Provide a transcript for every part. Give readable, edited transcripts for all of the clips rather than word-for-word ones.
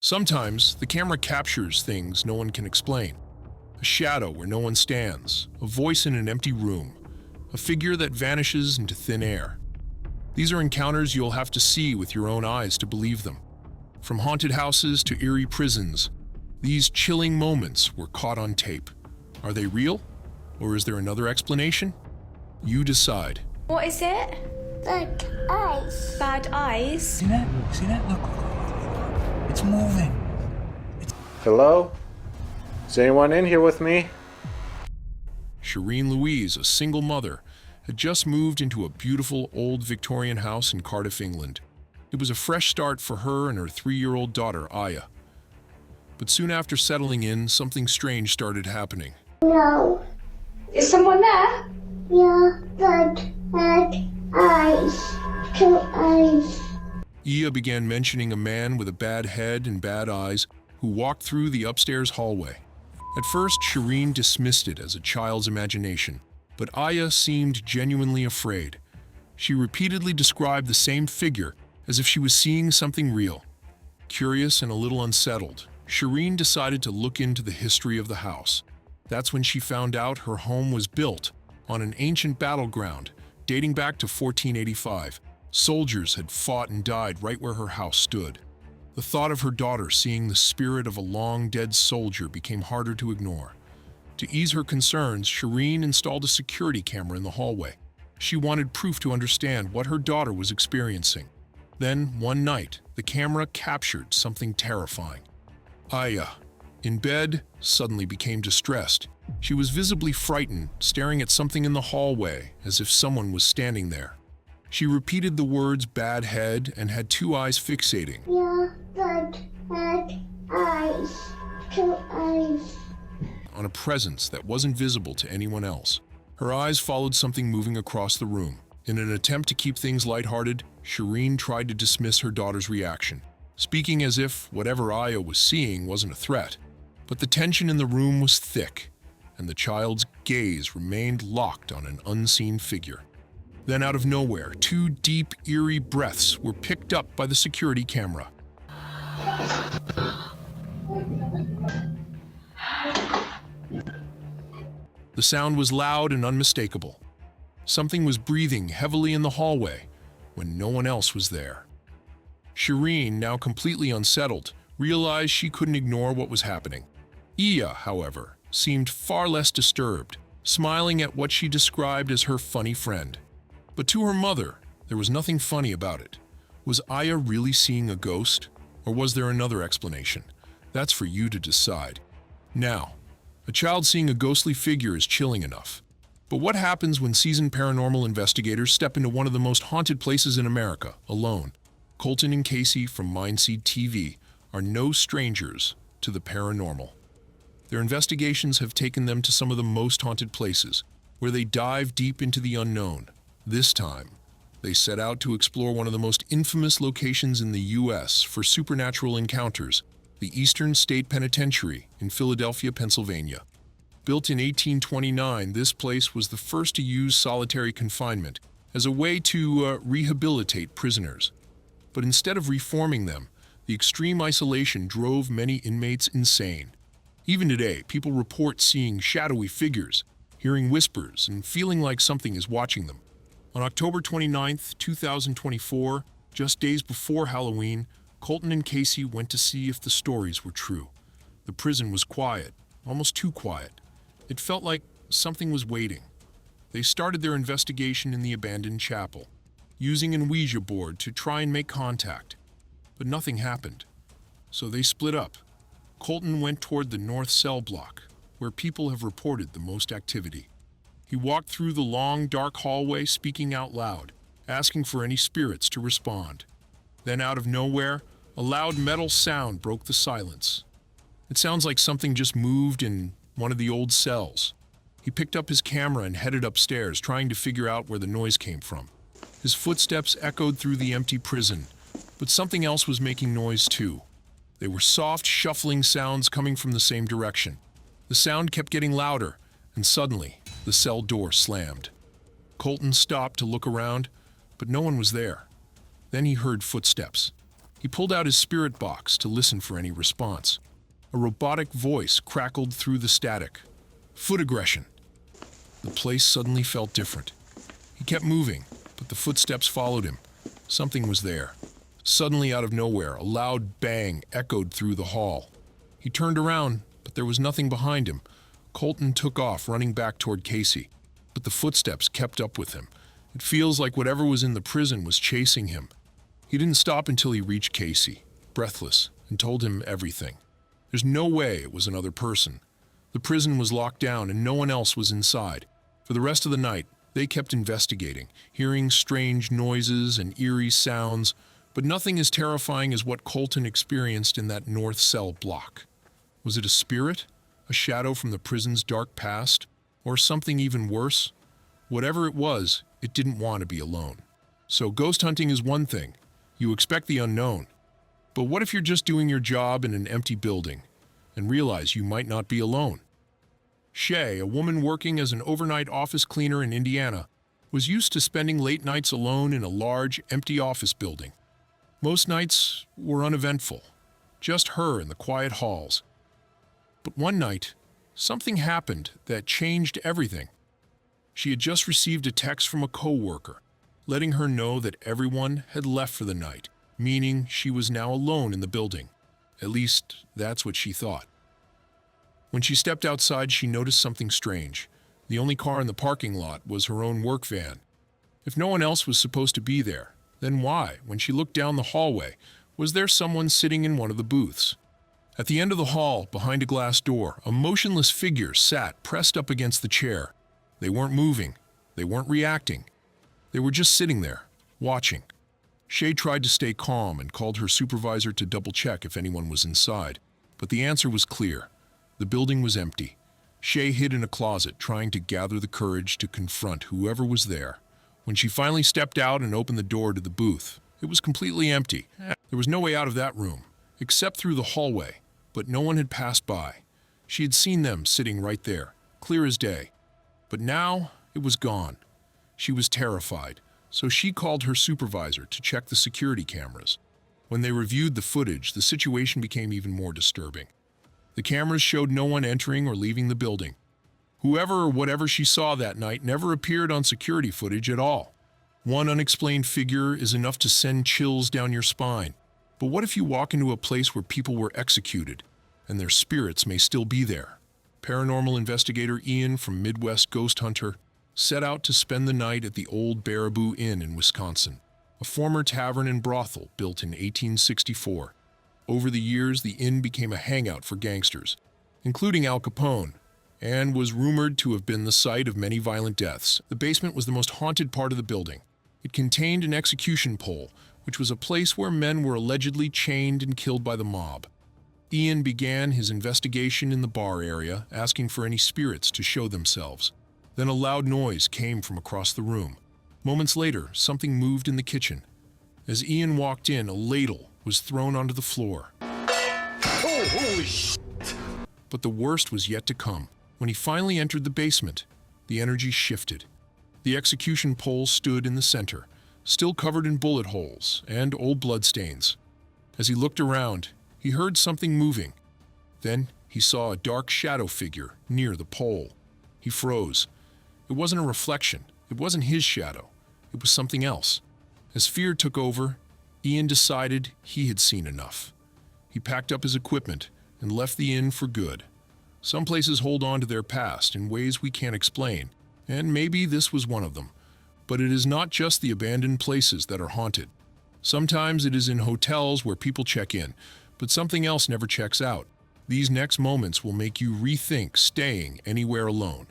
Sometimes, the camera captures things no one can explain. A shadow where no one stands, a voice in an empty room, a figure that vanishes into thin air. These are encounters you'll have to see with your own eyes to believe them. From haunted houses to eerie prisons, these chilling moments were caught on tape. Are they real? Or is there another explanation? You decide. What is it? Bad eyes. Bad eyes? See that? See that? Look. It's moving. Hello? Is anyone in here with me? Shireen Louise, a single mother, had just moved into a beautiful old Victorian house in Cardiff, England. It was a fresh start for her and her 3-year-old daughter, Aya. But soon after settling in, something strange started happening. No. Is someone there? Yeah, bad eyes. 2 eyes. Aya began mentioning a man with a bad head and bad eyes who walked through the upstairs hallway. At first, Shireen dismissed it as a child's imagination, but Aya seemed genuinely afraid. She repeatedly described the same figure as if she was seeing something real. Curious and a little unsettled, Shireen decided to look into the history of the house. That's when she found out her home was built on an ancient battleground dating back to 1485. Soldiers had fought and died right where her house stood. The thought of her daughter seeing the spirit of a long-dead soldier became harder to ignore. To ease her concerns, Shireen installed a security camera in the hallway. She wanted proof to understand what her daughter was experiencing. Then, one night, the camera captured something terrifying. Aya, in bed, suddenly became distressed. She was visibly frightened, staring at something in the hallway as if someone was standing there. She repeated the words "bad head" and had 2 eyes fixating. Yeah, bad eyes. 2 eyes. On a presence that wasn't visible to anyone else. Her eyes followed something moving across the room. In an attempt to keep things lighthearted, Shireen tried to dismiss her daughter's reaction, speaking as if whatever Aya was seeing wasn't a threat. But the tension in the room was thick, and the child's gaze remained locked on an unseen figure. Then out of nowhere, 2 deep, eerie breaths were picked up by the security camera. The sound was loud and unmistakable. Something was breathing heavily in the hallway when no one else was there. Shireen, now completely unsettled, realized she couldn't ignore what was happening. Aya, however, seemed far less disturbed, smiling at what she described as her funny friend. But to her mother, there was nothing funny about it. Was Aya really seeing a ghost? Or was there another explanation? That's for you to decide. Now, a child seeing a ghostly figure is chilling enough. But what happens when seasoned paranormal investigators step into one of the most haunted places in America, alone? Colton and Casey from Mindseed TV are no strangers to the paranormal. Their investigations have taken them to some of the most haunted places, where they dive deep into the unknown. This time, they set out to explore one of the most infamous locations in the U.S. for supernatural encounters, the Eastern State Penitentiary in Philadelphia, Pennsylvania. Built in 1829, this place was the first to use solitary confinement as a way to rehabilitate prisoners. But instead of reforming them, the extreme isolation drove many inmates insane. Even today, people report seeing shadowy figures, hearing whispers, and feeling like something is watching them. On October 29, 2024, just days before Halloween, Colton and Casey went to see if the stories were true. The prison was quiet, almost too quiet. It felt like something was waiting. They started their investigation in the abandoned chapel, using an Ouija board to try and make contact. But nothing happened. So they split up. Colton went toward the north cell block, where people have reported the most activity. He walked through the long, dark hallway, speaking out loud, asking for any spirits to respond. Then out of nowhere, a loud metal sound broke the silence. It sounds like something just moved in one of the old cells. He picked up his camera and headed upstairs, trying to figure out where the noise came from. His footsteps echoed through the empty prison, but something else was making noise too. They were soft, shuffling sounds coming from the same direction. The sound kept getting louder, and suddenly, the cell door slammed. Colton stopped to look around, but no one was there. Then he heard footsteps. He He pulled out his spirit box to listen for any response. A robotic voice crackled through the static. Foot aggression. The place suddenly felt different. He kept moving, but the footsteps followed him. Something was there. Suddenly, out of nowhere, a loud bang echoed through the hall. He turned around, but there was nothing behind him. Colton took off, running back toward Casey, but the footsteps kept up with him. It feels like whatever was in the prison was chasing him. He didn't stop until he reached Casey, breathless, and told him everything. There's no way it was another person. The prison was locked down and no one else was inside. For the rest of the night, they kept investigating, hearing strange noises and eerie sounds, but nothing as terrifying as what Colton experienced in that north cell block. Was it a spirit? A shadow from the prison's dark past? Or something even worse? Whatever it was, it didn't want to be alone. So ghost hunting is one thing. You expect the unknown. But what if you're just doing your job in an empty building and realize you might not be alone? Shay, a woman working as an overnight office cleaner in Indiana, was used to spending late nights alone in a large, empty office building. Most nights were uneventful, just her in the quiet halls. But one night, something happened that changed everything. She had just received a text from a coworker, letting her know that everyone had left for the night, meaning she was now alone in the building. At least, that's what she thought. When she stepped outside, she noticed something strange. The only car in the parking lot was her own work van. If no one else was supposed to be there, then why, when she looked down the hallway, was there someone sitting in one of the booths? At the end of the hall, behind a glass door, a motionless figure sat pressed up against the chair. They weren't moving. They weren't reacting. They were just sitting there, watching. Shay tried to stay calm and called her supervisor to double-check if anyone was inside, but the answer was clear. The building was empty. Shay hid in a closet, trying to gather the courage to confront whoever was there. When she finally stepped out and opened the door to the booth, it was completely empty. There was no way out of that room, except through the hallway, but no one had passed by. She had seen them sitting right there, clear as day. But now, it was gone. She was terrified, so she called her supervisor to check the security cameras. When they reviewed the footage, the situation became even more disturbing. The cameras showed no one entering or leaving the building. Whoever or whatever she saw that night never appeared on security footage at all. One unexplained figure is enough to send chills down your spine. But what if you walk into a place where people were executed, and their spirits may still be there? Paranormal investigator Ian from Midwest Ghost Hunter set out to spend the night at the old Baraboo Inn in Wisconsin, a former tavern and brothel built in 1864. Over the years, the inn became a hangout for gangsters, including Al Capone, and was rumored to have been the site of many violent deaths. The basement was the most haunted part of the building. It contained an execution pole, which was a place where men were allegedly chained and killed by the mob. Ian began his investigation in the bar area, asking for any spirits to show themselves. Then a loud noise came from across the room. Moments later, something moved in the kitchen. As Ian walked in, a ladle was thrown onto the floor. Oh, holy shit! But the worst was yet to come. When he finally entered the basement, the energy shifted. The execution pole stood in the center, still covered in bullet holes and old bloodstains. As he looked around, he heard something moving. Then he saw a dark shadow figure near the pole. He froze. It wasn't a reflection. It wasn't his shadow. It was something else. As fear took over, Ian decided he had seen enough. He packed up his equipment and left the inn for good. Some places hold on to their past in ways we can't explain, and maybe this was one of them. But it is not just the abandoned places that are haunted. Sometimes it is in hotels where people check in, but something else never checks out. These next moments will make you rethink staying anywhere alone.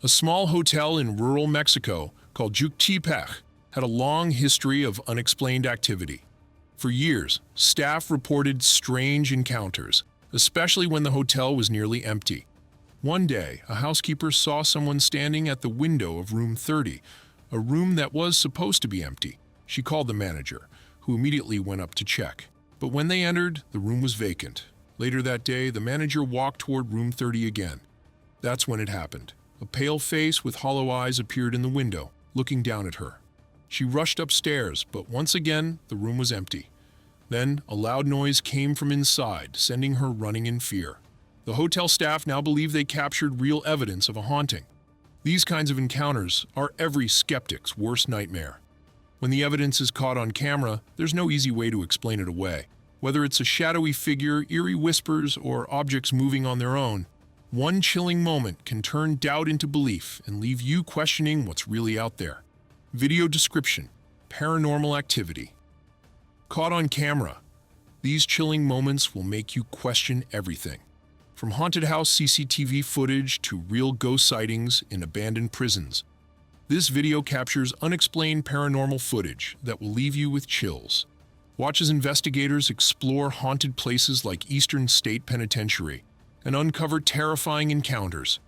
A small hotel in rural Mexico called Juctepec had a long history of unexplained activity. For years, staff reported strange encounters, especially when the hotel was nearly empty. One day, a housekeeper saw someone standing at the window of room 30, a room that was supposed to be empty. She called the manager, who immediately went up to check. But when they entered, the room was vacant. Later that day, the manager walked toward room 30 again. That's when it happened. A pale face with hollow eyes appeared in the window, looking down at her. She rushed upstairs, but once again, the room was empty. Then, a loud noise came from inside, sending her running in fear. The hotel staff now believe they captured real evidence of a haunting. These kinds of encounters are every skeptic's worst nightmare. When the evidence is caught on camera, there's no easy way to explain it away. Whether it's a shadowy figure, eerie whispers, or objects moving on their own, one chilling moment can turn doubt into belief and leave you questioning what's really out there. Video description: Paranormal Activity. Caught on camera, these chilling moments will make you question everything. From haunted house CCTV footage to real ghost sightings in abandoned prisons, this video captures unexplained paranormal footage that will leave you with chills. Watch as investigators explore haunted places like Eastern State Penitentiary and uncover terrifying encounters.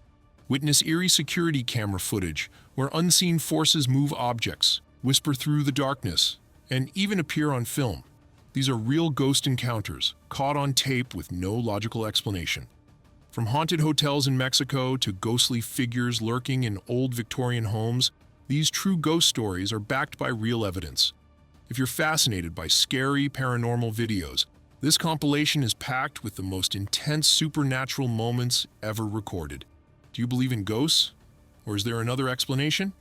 Witness eerie security camera footage where unseen forces move objects, whisper through the darkness, and even appear on film. These are real ghost encounters, caught on tape with no logical explanation. From haunted hotels in Mexico to ghostly figures lurking in old Victorian homes, these true ghost stories are backed by real evidence. If you're fascinated by scary paranormal videos, this compilation is packed with the most intense supernatural moments ever recorded. Do you believe in ghosts? Or is there another explanation?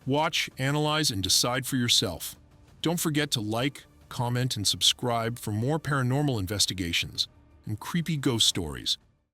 Watch, analyze, and decide for yourself. Don't forget to like, comment, and subscribe for more paranormal investigations and creepy ghost stories.